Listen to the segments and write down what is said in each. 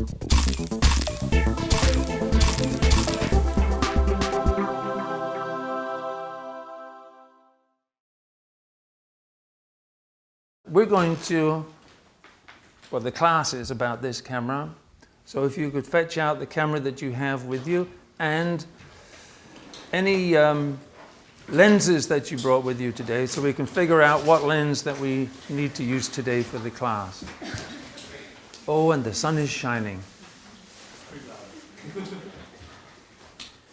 We're going to, well, the class is about this camera. So if you could fetch out the camera that you have with you and any lenses that you brought with you today, so we can figure out what lens that we need to use today for the class. Oh, and the sun is shining.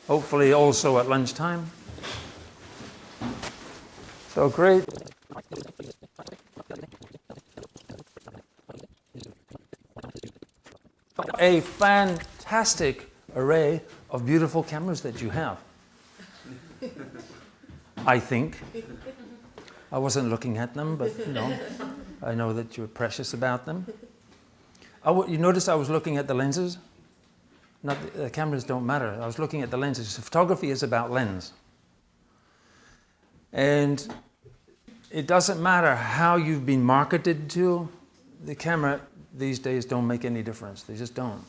Hopefully also at lunchtime. So great. A fantastic array of beautiful cameras that you have. I think. I wasn't looking at them, but you know, I know that you're precious about them. You notice I was looking at the lenses? Not the cameras don't matter. I was looking at the lenses. Photography is about lens. And it doesn't matter how you've been marketed to, the camera these days don't make any difference. They just don't.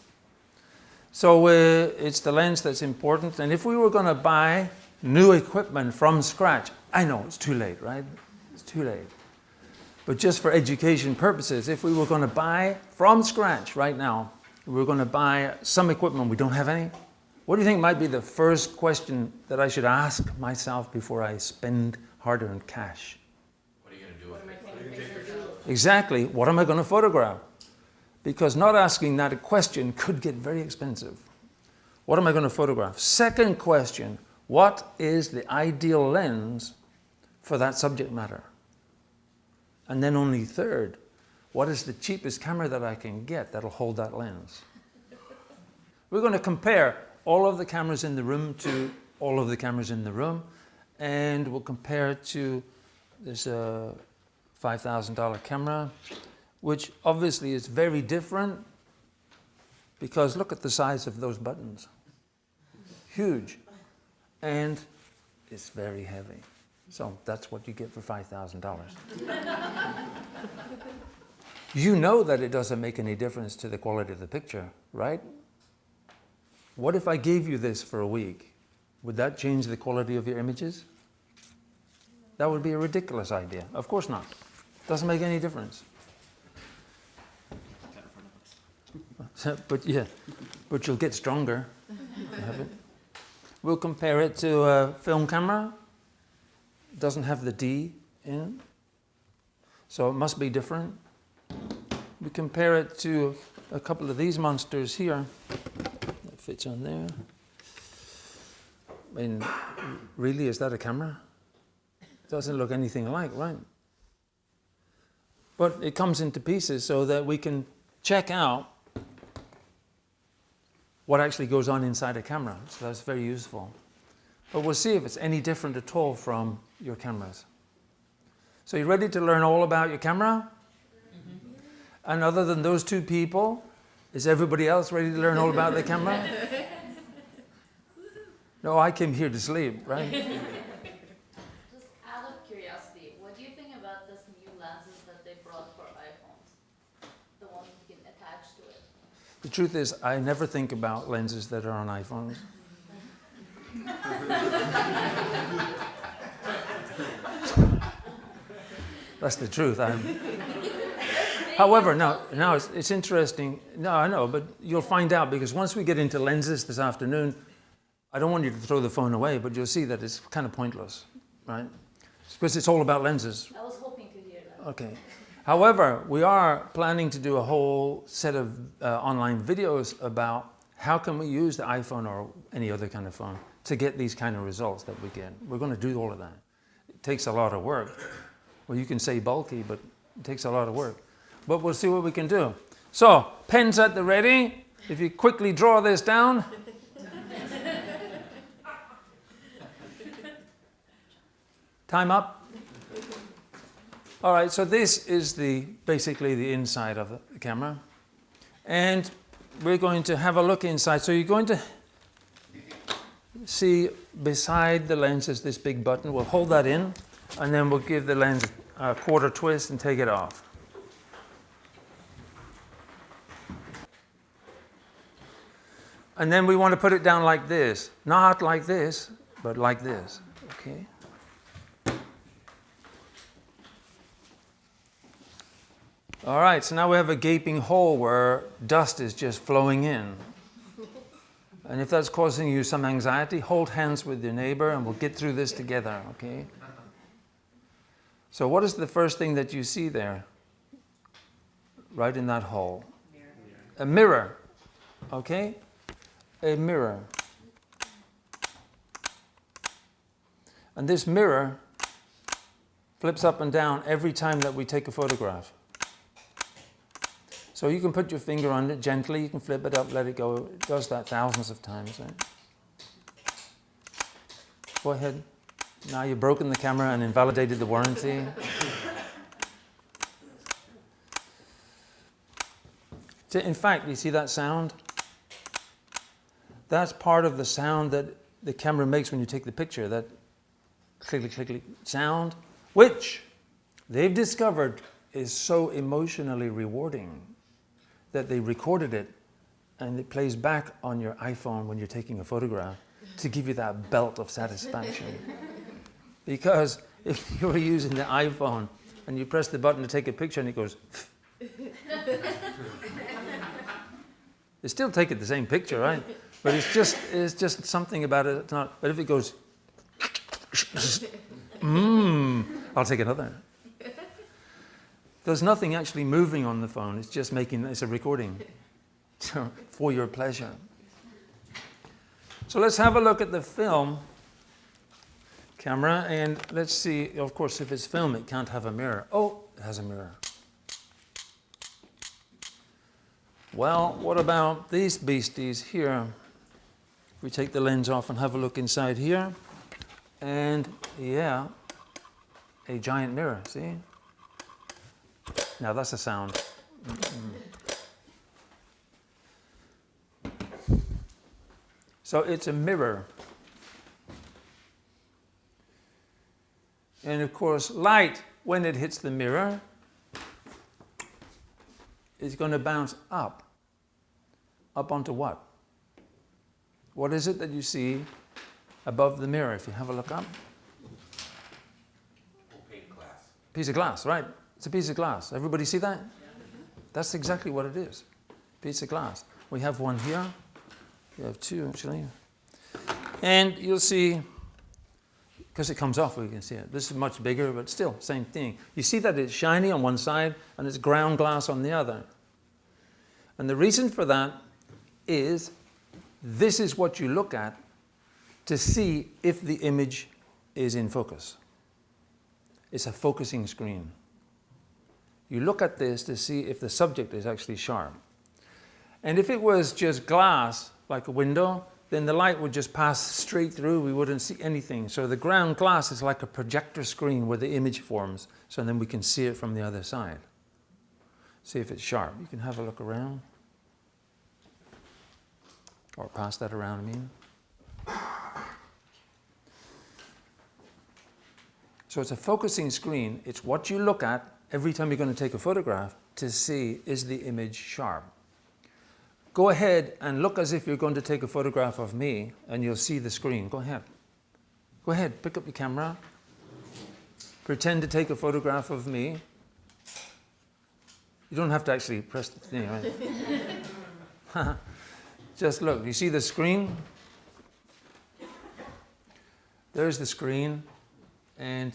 So it's the lens that's important. And if we were going to buy new equipment from scratch, I know it's too late, right? It's too late. But just for education purposes, if we were going to buy from scratch right now, we were going to buy some equipment, we don't have any, what do you think might be the first question that I should ask myself before I spend hard-earned cash? What are you going to do with it? Exactly. What am I going to photograph? Because not asking that question could get very expensive. What am I going to photograph? Second question, what is the ideal lens for that subject matter? And then only third, what is the cheapest camera that I can get that'll hold that lens? We're going to compare all of the cameras in the room to all of the cameras in the room, and we'll compare it to this $5,000 camera, which obviously is very different because look at the size of those buttons. Huge. And it's very heavy. So that's what you get for $5,000. You know that it doesn't make any difference to the quality of the picture, right? What if I gave you this for a week? Would that change the quality of your images? That would be a ridiculous idea. Of course not. Doesn't make any difference. But yeah, but you'll get stronger. We'll compare it to a film camera. It doesn't have the D in it, so it must be different. We compare it to a couple of these monsters here. That fits on there. I mean, really, is that a camera? It doesn't look anything alike, right? But it comes into pieces so that we can check out what actually goes on inside a camera. So that's very useful. But we'll see if it's any different at all from your cameras. So you ready to learn all about your camera? Mm-hmm. And other than those two people, is everybody else ready to learn all about their camera? No, I came here to sleep, right? Just out of curiosity, what do you think about this new lenses that they brought for iPhones? The one you can attach to it. The truth is, I never think about lenses that are on iPhones. That's the truth. However, now it's interesting. No, I know, but you'll find out because once we get into lenses this afternoon, I don't want you to throw the phone away, but you'll see that it's kind of pointless, right? Because it's all about lenses. I was hoping to hear that. Okay. However, we are planning to do a whole set of online videos about how can we use the iPhone or any other kind of phone to get these kind of results that we get. We're going to do all of that. It takes a lot of work. Well, you can say bulky, but it takes a lot of work. But we'll see what we can do. So, pens at the ready. If you quickly draw this down. Time up. All right, so this is basically the inside of the camera. And we're going to have a look inside. So you're going to see beside the lens is this big button. We'll hold that in, and then we'll give the lens a quarter twist and take it off. And then we want to put it down like this. Not like this, but like this. Okay? All right, so now we have a gaping hole where dust is just flowing in. And if that's causing you some anxiety, hold hands with your neighbor and we'll get through this together, okay? So what is the first thing that you see there? Right in that hole? A mirror, okay? A mirror. And this mirror flips up and down every time that we take a photograph. So you can put your finger on it gently, you can flip it up, let it go. It does that thousands of times, right? Go ahead. Now you've broken the camera and invalidated the warranty. So in fact, you see that sound? That's part of the sound that the camera makes when you take the picture, that click, click, click sound, which they've discovered is so emotionally rewarding that they recorded it and it plays back on your iPhone when you're taking a photograph to give you that belt of satisfaction. Because if you were using the iPhone and you press the button to take a picture and it goes, they still take it the same picture, right? But it's just something about it. It's not, but if it goes, I'll take another. There's nothing actually moving on the phone. It's just it's a recording for your pleasure. So let's have a look at the film camera and let's see, of course, if it's film, it can't have a mirror. Oh, it has a mirror. Well, what about these beasties here? We take the lens off and have a look inside here. And yeah, a giant mirror, see? Now that's a sound. So it's a mirror. And of course, light, when it hits the mirror, is going to bounce up. Up onto what? What is it that you see above the mirror if you have a look up? Opaque glass. Piece of glass, right? It's a piece of glass. Everybody see that? That's exactly what it is. Piece of glass. We have one here. We have two, actually. And you'll see, because it comes off, we can see it. This is much bigger, but still, same thing. You see that it's shiny on one side and it's ground glass on the other. And the reason for that is this is what you look at to see if the image is in focus. It's a focusing screen. You look at this to see if the subject is actually sharp. And if it was just glass, like a window, then the light would just pass straight through, we wouldn't see anything. So the ground glass is like a projector screen where the image forms, so then we can see it from the other side. See if it's sharp. You can have a look around. Or pass that around, I mean. So it's a focusing screen. It's what you look at every time you're going to take a photograph to see, is the image sharp? Go ahead and look as if you're going to take a photograph of me and you'll see the screen. Go ahead. Go ahead, pick up your camera. Pretend to take a photograph of me. You don't have to actually press the thing, right? Just look, you see the screen? There's the screen. And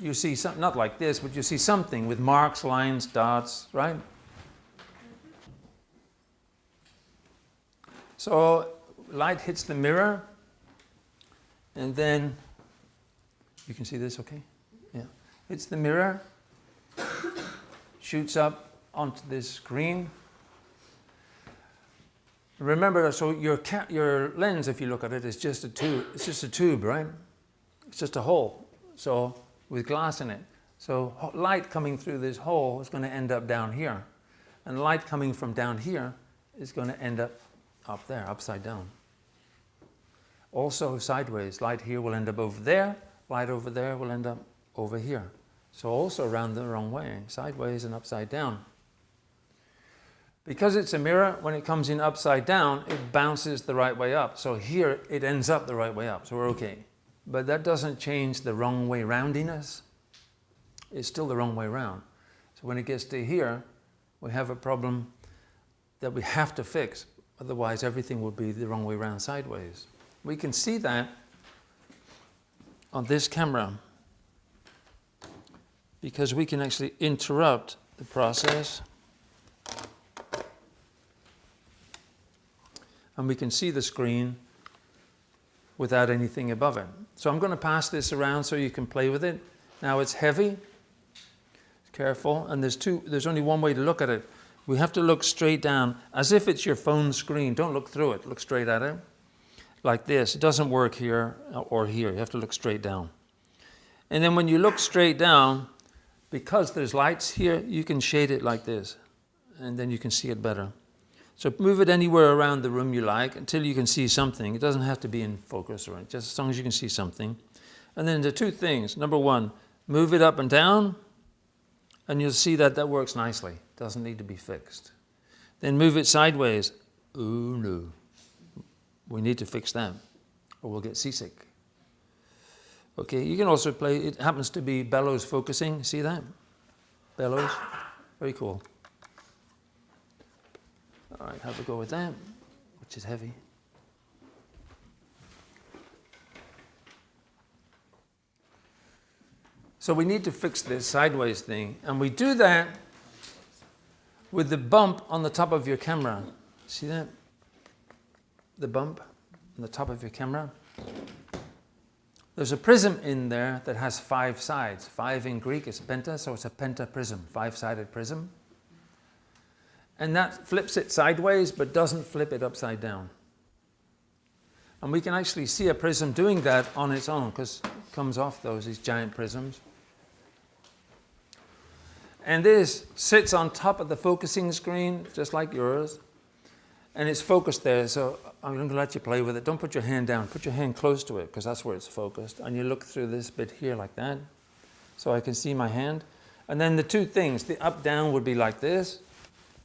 you see something, not like this, but you see something with marks, lines, dots, right? So light hits the mirror, and then, you can see this, okay? Yeah. Hits the mirror, shoots up onto this screen. Remember, so your lens, if you look at it, is just a tube. It's just a tube, right? It's just a hole. So with glass in it. So light coming through this hole is going to end up down here. And light coming from down here is going to end up there, upside down. Also sideways, light here will end up over there, light over there will end up over here. So also around the wrong way, sideways and upside down. Because it's a mirror, when it comes in upside down, it bounces the right way up. So here, it ends up the right way up, so we're okay. But that doesn't change the wrong way roundiness. It's still the wrong way round. So when it gets to here, we have a problem that we have to fix. Otherwise, everything would be the wrong way round sideways. We can see that on this camera because we can actually interrupt the process. And we can see the screen without anything above it. So I'm going to pass this around so you can play with it. Now it's heavy. Careful. And there's only one way to look at it. We have to look straight down, as if it's your phone screen. Don't look through it. Look straight at it. Like this. It doesn't work here or here. You have to look straight down. And then when you look straight down, because there's lights here, you can shade it like this. And then you can see it better. So move it anywhere around the room you like until you can see something. It doesn't have to be in focus or just as long as you can see something. And then the two things. Number one, move it up and down, and you'll see that that works nicely. It doesn't need to be fixed. Then move it sideways. Ooh, no. We need to fix that, or we'll get seasick. Okay, you can also play, it happens to be bellows focusing. See that? Bellows. Very cool. All right, have a go with that, which is heavy. So we need to fix this sideways thing, and we do that with the bump on the top of your camera. See that? The bump on the top of your camera. There's a prism in there that has 5 sides. 5 in Greek is penta, so it's a pentaprism, 5-sided prism. And that flips it sideways, but doesn't flip it upside down. And we can actually see a prism doing that on its own, because it comes off these giant prisms. And this sits on top of the focusing screen, just like yours. And it's focused there, so I'm going to let you play with it. Don't put your hand down. Put your hand close to it, because that's where it's focused. And you look through this bit here like that, so I can see my hand. And then the two things, the up-down would be like this.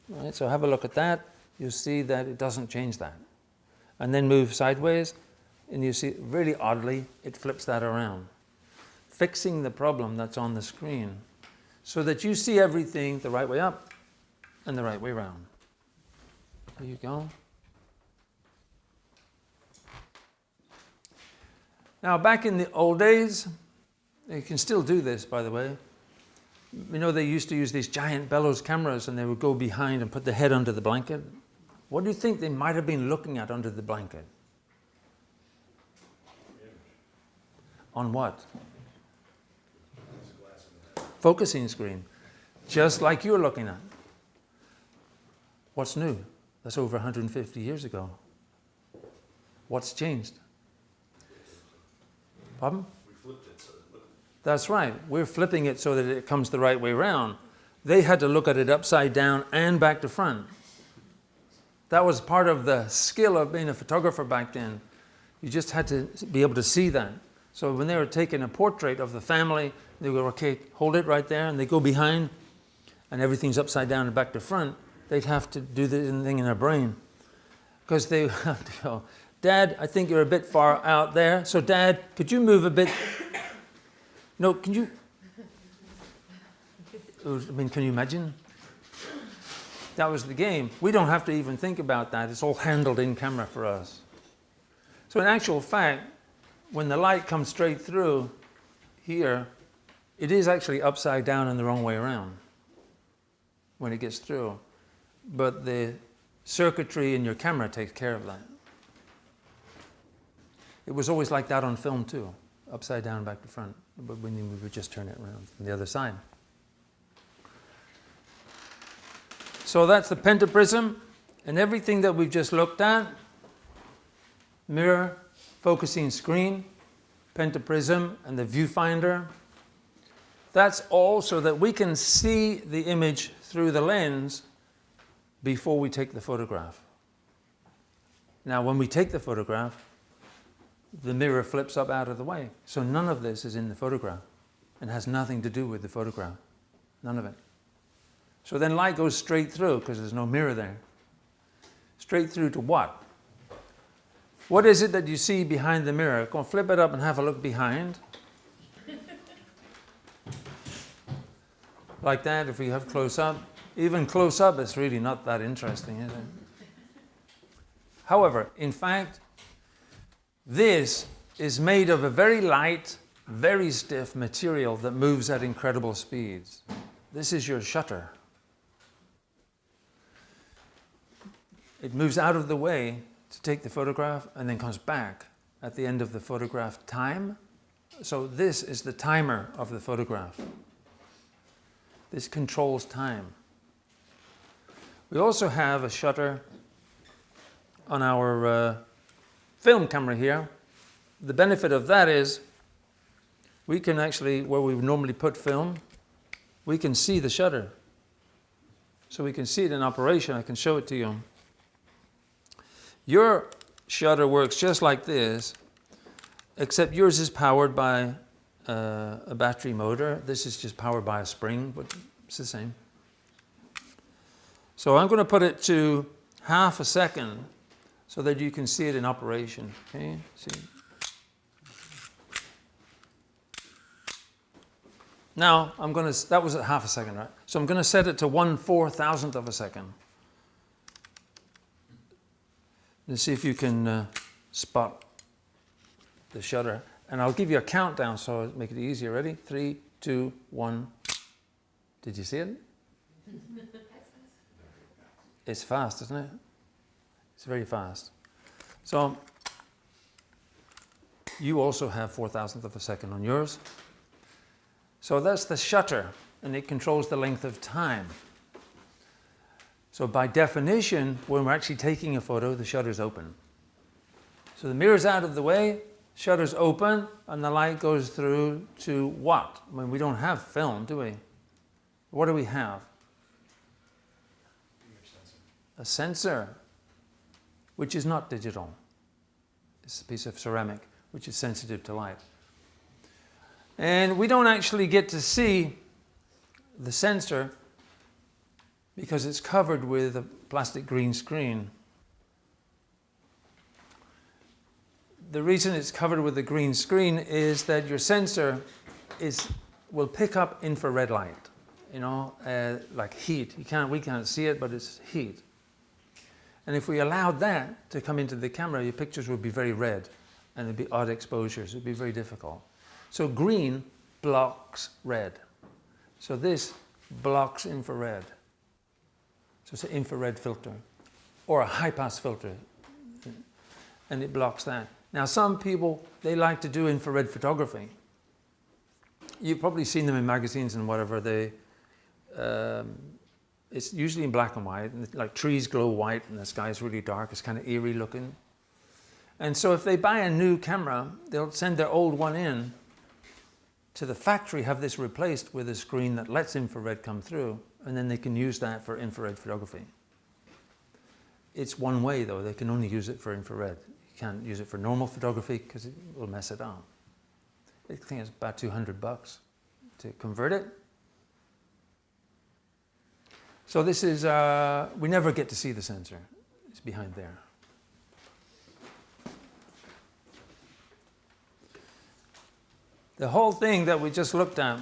Right, so have a look at that. You'll see that it doesn't change that. And then move sideways, and you see, really oddly, it flips that around. Fixing the problem that's on the screen so that you see everything the right way up and the right way around. There you go. Now, back in the old days, you can still do this, by the way. You know, they used to use these giant bellows cameras, and they would go behind and put the head under the blanket. What do you think they might have been looking at under the blanket? On what? Focusing screen. Just like you're looking at. What's new? That's over 150 years ago. What's changed? Pardon? That's right. We're flipping it so that it comes the right way around. They had to look at it upside down and back to front. That was part of the skill of being a photographer back then. You just had to be able to see that. So when they were taking a portrait of the family, they go, okay, hold it right there, and they go behind, and everything's upside down and back to front. They'd have to do this thing in their brain. Because they have to go, Dad, I think you're a bit far out there. So Dad, could you move a bit? No, can you? I mean, can you imagine? That was the game. We don't have to even think about that. It's all handled in camera for us. So in actual fact, when the light comes straight through here, it is actually upside down and the wrong way around when it gets through. But the circuitry in your camera takes care of that. It was always like that on film too, upside down, back to front. But when we would just turn it around from the other side. So that's the pentaprism, and everything that we've just looked at, mirror, focusing screen, pentaprism, and the viewfinder, that's all so that we can see the image through the lens before we take the photograph. Now, when we take the photograph, the mirror flips up out of the way. So none of this is in the photograph and has nothing to do with the photograph. None of it. So then light goes straight through because there's no mirror there. Straight through to what? What is it that you see behind the mirror? Go and flip it up and have a look behind. Like that, if we have close up. Even close up, it's really not that interesting, is it? However, in fact, this is made of a very light, very stiff material that moves at incredible speeds. This is your shutter. It moves out of the way to take the photograph and then comes back at the end of the photograph time. So this is the timer of the photograph. This controls time. We also have a shutter on our film camera here. The benefit of that is we can actually, where we would normally put film, we can see the shutter. So we can see it in operation. I can show it to you. Your shutter works just like this, except yours is powered by a battery motor. This is just powered by a spring, but it's the same. So I'm going to put it to half a second so that you can see it in operation. Okay, see. Now I'm going to, that was at half a second, right? So I'm going to set it to 1/4000th of a second. Let's see if you can spot the shutter. And I'll give you a countdown so I'll make it easier. Ready? 3, 2, 1. Did you see it? It's fast, isn't it? It's very fast. So you also have 4,000th of a second on yours. So that's the shutter, and it controls the length of time. So by definition, when we're actually taking a photo, the shutter's open. So the mirror's out of the way, shutter's open, and the light goes through to what? I mean, we don't have film, do we? What do we have? A sensor, which is not digital. It's a piece of ceramic, which is sensitive to light. And we don't actually get to see the sensor because it's covered with a plastic green screen. The reason it's covered with a green screen is that your sensor will pick up infrared light, like heat. We can't see it, but it's heat. And if we allowed that to come into the camera, your pictures would be very red and it'd be odd exposures. It'd be very difficult. So green blocks red. So this blocks infrared. So it's an infrared filter or a high-pass filter, and it blocks that. Now some people, they like to do infrared photography. You've probably seen them in magazines and whatever. It's usually in black and white, and like trees glow white and the sky is really dark. It's kind of eerie looking. And so if they buy a new camera, they'll send their old one in to the factory, have this replaced with a screen that lets infrared come through, and then they can use that for infrared photography. It's one way though, they can only use it for infrared. You can't use it for normal photography because it will mess it up. I think it's about $200 to convert it. So this is, we never get to see the sensor. It's behind there. The whole thing that we just looked at,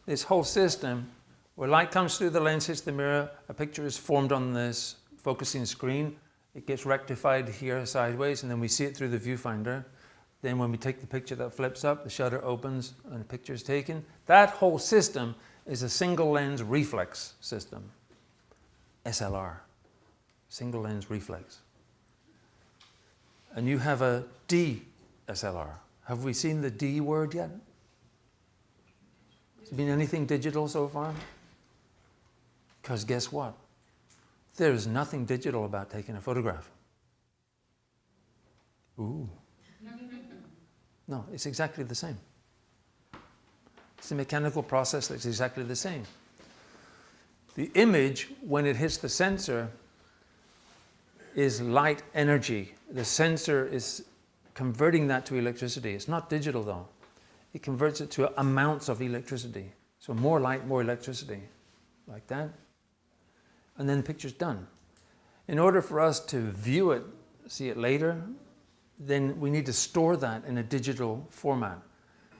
this whole system, where light comes through the lens, hits the mirror, a picture is formed on this focusing screen, it gets rectified here sideways, and then we see it through the viewfinder. Then when we take the picture, that flips up, the shutter opens, and the picture is taken. That whole system is a single lens reflex system, SLR, single lens reflex. And you have a DSLR. Have we seen the D word yet? Has it been anything digital so far? Because guess what? There's nothing digital about taking a photograph. Ooh. No, it's exactly the same. It's a mechanical process that's exactly the same. The image, when it hits the sensor, is light energy. The sensor is converting that to electricity. It's not digital though. It converts it to amounts of electricity. So more light, more electricity, like that. And then the picture's done. In order for us to view it, see it later, then we need to store that in a digital format.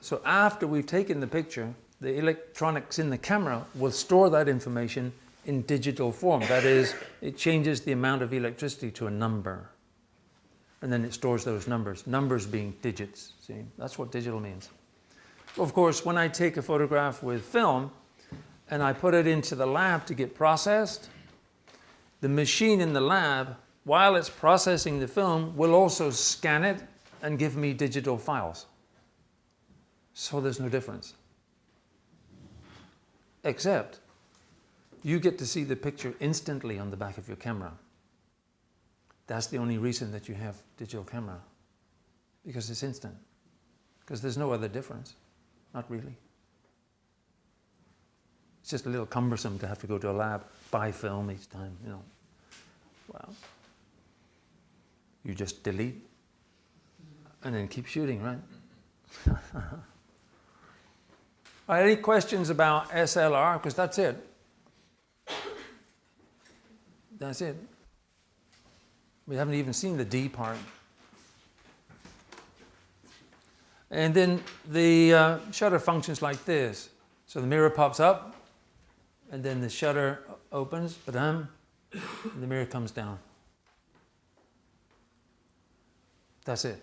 So after we've taken the picture, the electronics in the camera will store that information in digital form. That is, it changes the amount of electricity to a number. And then it stores those numbers, numbers being digits. See, that's what digital means. Of course, when I take a photograph with film and I put it into the lab to get processed, the machine in the lab, while it's processing the film, will also scan it and give me digital files. So there's no difference. Except you get to see the picture instantly on the back of your camera. That's the only reason that you have digital camera, because it's instant. Because there's no other difference, not really. It's just a little cumbersome to have to go to a lab, buy film each time, you know. Well, you just delete and then keep shooting, right? All right, any questions about SLR? Because that's it. That's it. We haven't even seen the D part. And then the shutter functions like this. So the mirror pops up, and then the shutter opens, and the mirror comes down. That's it.